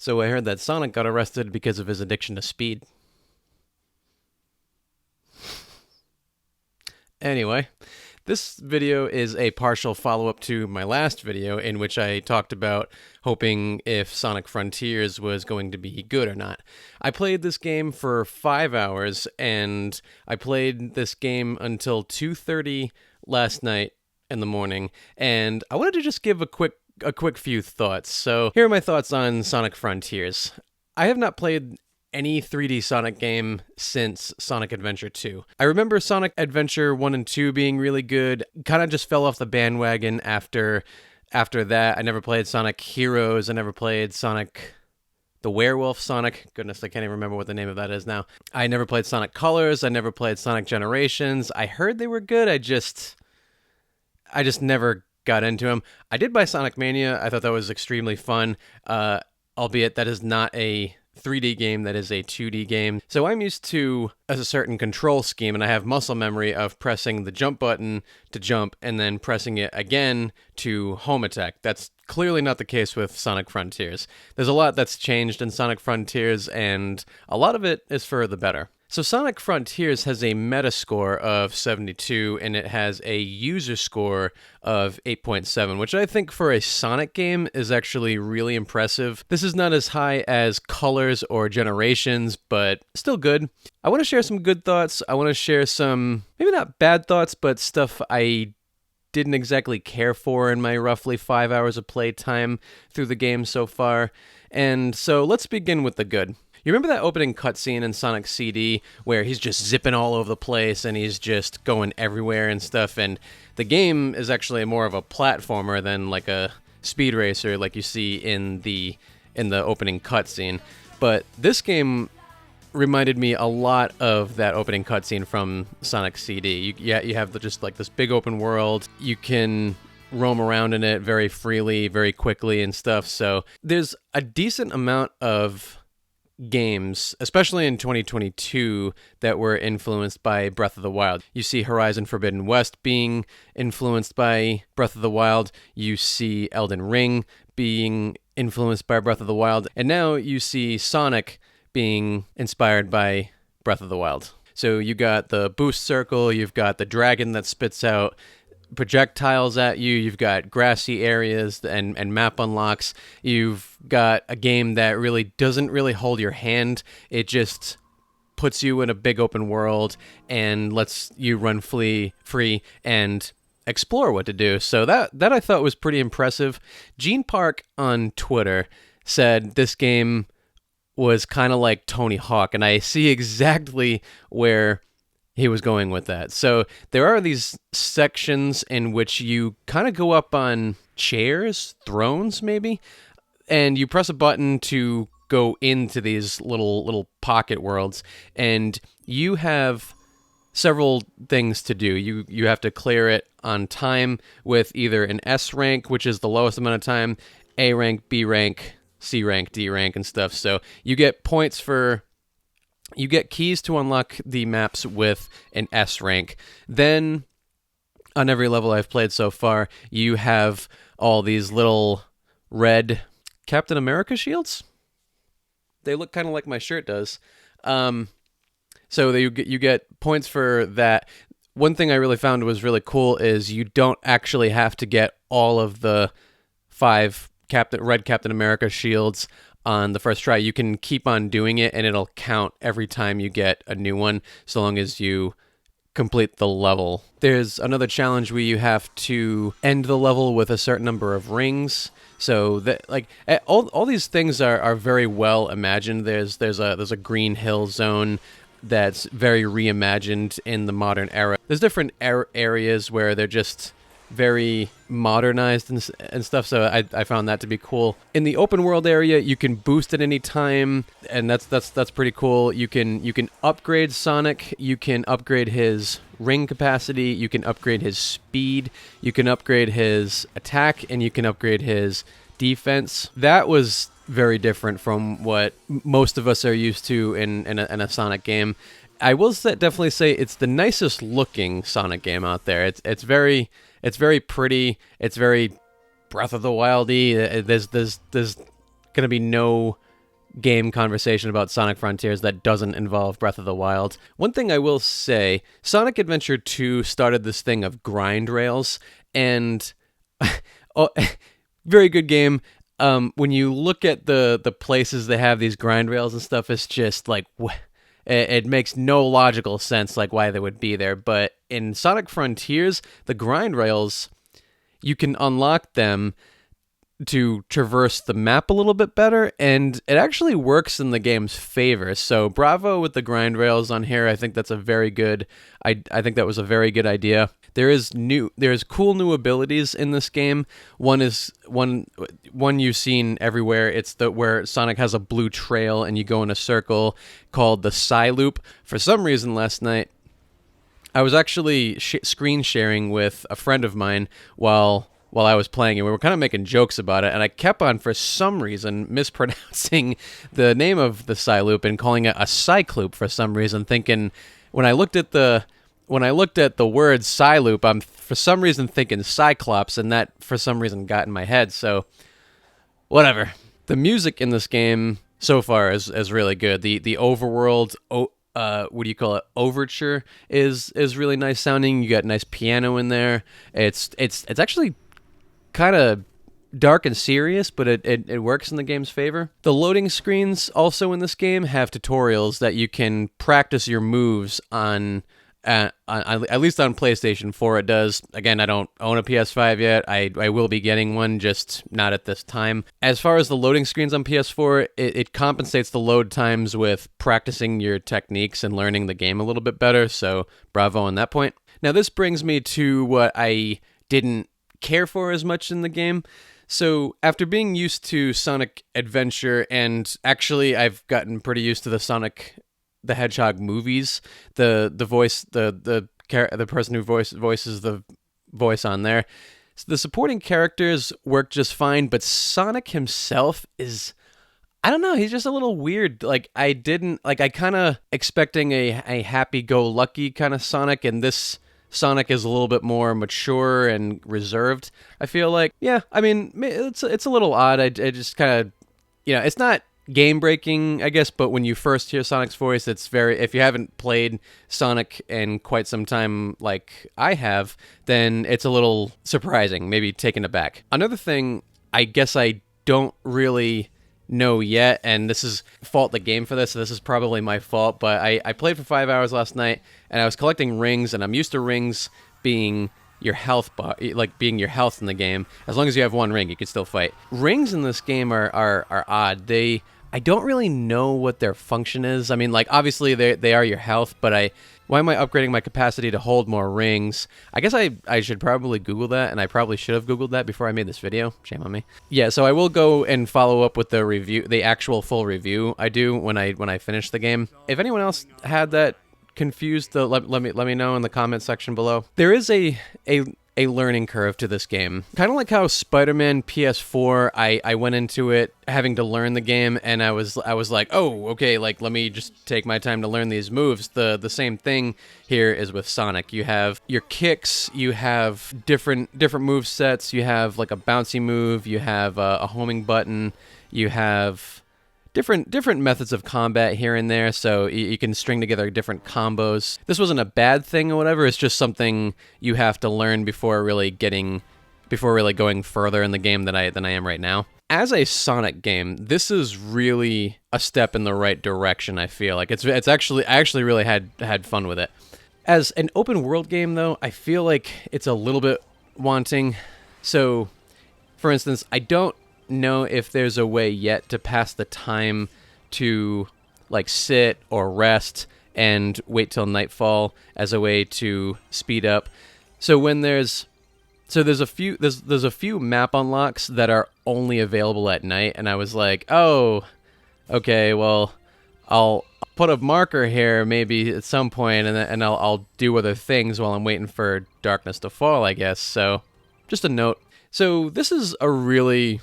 So I heard that Sonic got arrested because of his addiction to speed. Anyway, this video is a partial follow-up to my last video in which I talked about hoping if Sonic Frontiers was going to be good or not. I played this game for 5 hours, and I played this game until 2:30 last night in the morning, and I wanted to just give a quick few thoughts. So here are my thoughts on Sonic Frontiers. I have not played any 3D Sonic game since Sonic Adventure 2. I remember Sonic Adventure 1 and 2 being really good, kind of just fell off the bandwagon after that. I never played Sonic Heroes, I never played Sonic the Werewolf Sonic. Goodness, I can't even remember what the name of that is now. I never played Sonic Colors, I never played Sonic Generations. I heard they were good, I just never got into them. I did buy Sonic Mania. I thought that was extremely fun, albeit that is not a 3D game, that is a 2D game. So I'm used to a certain control scheme, and I have muscle memory of pressing the jump button to jump and then pressing it again to home attack. That's clearly not the case with Sonic Frontiers. There's a lot that's changed in Sonic Frontiers, and a lot of it is for the better. So Sonic Frontiers has a Metascore of 72, and it has a user score of 8.7, which I think for a Sonic game is actually really impressive. This is not as high as Colors or Generations, but still good. I want to share some good thoughts. I want to share some, maybe not bad thoughts, but stuff I didn't exactly care for in my roughly 5 hours of playtime through the game so far. And so let's begin with the good. You remember that opening cutscene in Sonic CD where he's just zipping all over the place and he's just going everywhere and stuff, and the game is actually more of a platformer than like a speed racer like you see in the opening cutscene. But this game reminded me a lot of that opening cutscene from Sonic CD. You have just like this big open world. You can roam around in it very freely, very quickly and stuff. So there's a decent amount of games, especially in 2022, that were influenced by Breath of the Wild. You see Horizon Forbidden West being influenced by Breath of the Wild. You see Elden Ring being influenced by Breath of the Wild. And now you see Sonic being inspired by Breath of the Wild. So you got the boost circle, you've got the dragon that spits out projectiles at you, you've got grassy areas and map unlocks. You've got a game that really doesn't really hold your hand. It just puts you in a big open world and lets you run free and explore what to do. So that I thought was pretty impressive. Gene Park on Twitter said this game was kind of like Tony Hawk, and I see exactly where he was going with that. So there are these sections in which you kind of go up on chairs, thrones maybe, and you press a button to go into these little pocket worlds, and you have several things to do. You have to clear it on time with either an S rank, which is the lowest amount of time, A rank, B rank, C rank, D rank, and stuff. So you get points for... You get keys to unlock the maps with an S rank. Then, on every level I've played so far, you have all these little red Captain America shields. They look kind of like my shirt does. So you get points for that. One thing I really found was really cool is you don't actually have to get all of the 5 red Captain America shields on the first try. You can keep on doing it and it'll count every time you get a new one, so long as you complete the level. There's another challenge where you have to end the level with a certain number of rings. So that, like, all these things are very well imagined. There's a Green Hill zone that's very reimagined in the modern era. There's different areas where they're just very modernized and stuff, so I found that to be cool. In the open world area, you can boost at any time, and that's pretty cool. You can upgrade Sonic, you can upgrade his ring capacity, you can upgrade his speed, you can upgrade his attack, and you can upgrade his defense. That was very different from what most of us are used to in a Sonic game. I will definitely say it's the nicest looking Sonic game out there. It's very pretty. It's very Breath of the Wildy. There's gonna be no game conversation about Sonic Frontiers that doesn't involve Breath of the Wild. One thing I will say, Sonic Adventure 2 started this thing of grind rails, and oh, very good game. When you look at the places they have these grind rails and stuff, it's just like it makes no logical sense like why they would be there. But in Sonic Frontiers, the grind rails, you can unlock them to traverse the map a little bit better, and it actually works in the game's favor. So bravo with the grind rails on here. I think that's a very good. I think that was a very good idea. There's cool new abilities in this game. One is one you've seen everywhere. It's where Sonic has a blue trail and you go in a circle called the Psy Loop. For some reason last night, I was actually screen sharing with a friend of mine while I was playing, and we were kind of making jokes about it, and I kept on, for some reason, mispronouncing the name of the Psy Loop and calling it a Cycloop for some reason, thinking, when I looked at the word Psy Loop, I'm for some reason thinking Cyclops, and that for some reason got in my head, so whatever. The music in this game so far is really good. The overworld, what do you call it, overture is really nice sounding. You got nice piano in there. It's actually kind of dark and serious, but it works in the game's favor. The loading screens also in this game have tutorials that you can practice your moves on at least on PlayStation 4 it does. Again, I don't own a PS5 yet. I will be getting one, just not at this time. As far as the loading screens on PS4, it compensates the load times with practicing your techniques and learning the game a little bit better, so bravo on that point. Now this brings me to what I didn't care for as much in the game. So after being used to Sonic Adventure, and actually I've gotten pretty used to the Sonic the Hedgehog movies, the voice, the person who voices the voice on there, so the supporting characters work just fine, but Sonic himself is, I don't know, he's just a little weird. Like I kind of expecting a happy-go-lucky kind of Sonic, and this Sonic is a little bit more mature and reserved, I feel like. Yeah, I mean, it's a little odd. I just kind of, it's not game-breaking, I guess, but when you first hear Sonic's voice, it's very, if you haven't played Sonic in quite some time like I have, then it's a little surprising, maybe taken aback. Another thing I guess I don't really know yet, and this is fault the game for this, so this is probably my fault, but I played for 5 hours last night, and I was collecting rings, and I'm used to rings being your health being your health in the game. As long as you have one ring, you can still fight. Rings in this game are odd. I don't really know what their function is. I mean, like, obviously they are your health, but why am I upgrading my capacity to hold more rings? I guess I should probably Google that, and I probably should have Googled that before I made this video. Shame on me. Yeah, so I will go and follow up with the review, the actual full review I do when I finish the game. If anyone else had that confused, let me know in the comment section below. There is a learning curve to this game. Kind of like how Spider-Man PS4, I went into it having to learn the game, and I was like, oh, okay, like, let me just take my time to learn these moves. The same thing here is with Sonic. You have your kicks, you have different move sets, you have like a bouncy move, you have a homing button, you have different methods of combat here and there, so you can string together different combos. This wasn't a bad thing or whatever, it's just something you have to learn before really going further in the game than I am right now. As a Sonic game, this is really a step in the right direction, I feel like. I actually really had fun with it. As an open world game though, I feel like it's a little bit wanting. So, for instance, I don't know if there's a way yet to pass the time to like sit or rest and wait till nightfall as a way to speed up. So there's a few map unlocks that are only available at night, and I was like, oh, okay, well, I'll put a marker here maybe at some point, and I'll do other things while I'm waiting for darkness to fall, I guess. So just a note. So this is a really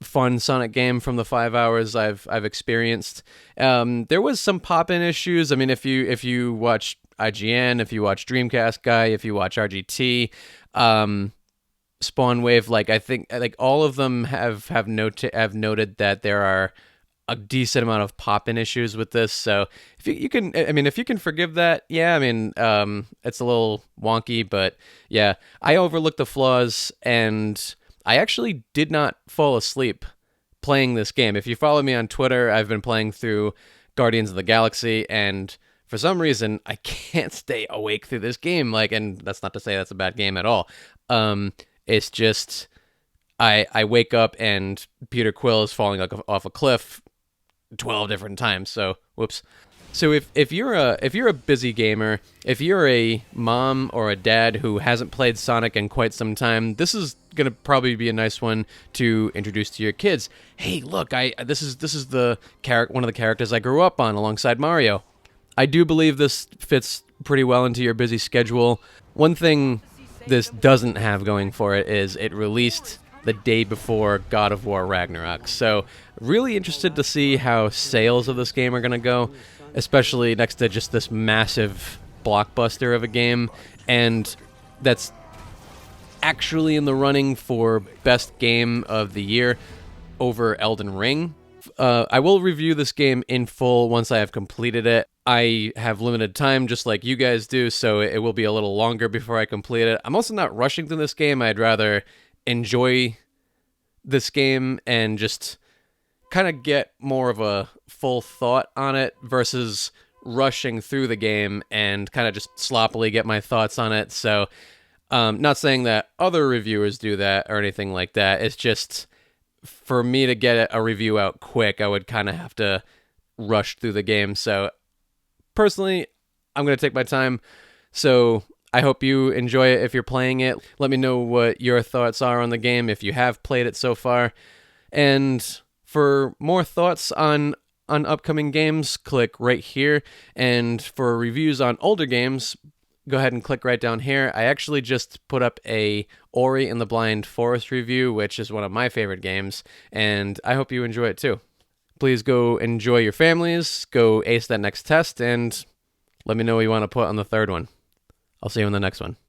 fun Sonic game from the 5 hours I've experienced. There was some pop-in issues. I mean, if you watch IGN, if you watch Dreamcast Guy, if you watch RGT, Spawn Wave, like I think like all of them have noted that there are a decent amount of pop-in issues with this. So if you can, I mean, if you can forgive that, yeah, I mean, it's a little wonky, but yeah, I overlooked the flaws, and I actually did not fall asleep playing this game. If you follow me on Twitter, I've been playing through Guardians of the Galaxy, and for some reason, I can't stay awake through this game. Like, and that's not to say that's a bad game at all. It's just I wake up and Peter Quill is falling like off a cliff 12 different times. So, whoops. So if you're a busy gamer, if you're a mom or a dad who hasn't played Sonic in quite some time, this is gonna probably be a nice one to introduce to your kids. Hey, look, this is the one of the characters I grew up on alongside Mario. I do believe this fits pretty well into your busy schedule. One thing this doesn't have going for it is it released the day before God of War Ragnarok. So, really interested to see how sales of this game are going to go, especially next to just this massive blockbuster of a game. And that's actually in the running for best game of the year over Elden Ring. I will review this game in full once I have completed it. I have limited time, just like you guys do, so it will be a little longer before I complete it. I'm also not rushing through this game. I'd rather enjoy this game and just kind of get more of a full thought on it versus rushing through the game and kind of just sloppily get my thoughts on it. So, not saying that other reviewers do that or anything like that. It's just for me to get a review out quick, I would kind of have to rush through the game. So, personally, I'm going to take my time. So, I hope you enjoy it if you're playing it. Let me know what your thoughts are on the game if you have played it so far. And for more thoughts on upcoming games, click right here. And for reviews on older games, go ahead and click right down here. I actually just put up a Ori and the Blind Forest review, which is one of my favorite games, and I hope you enjoy it too. Please go enjoy your families, go ace that next test, and let me know what you want to put on the third one. I'll see you in the next one.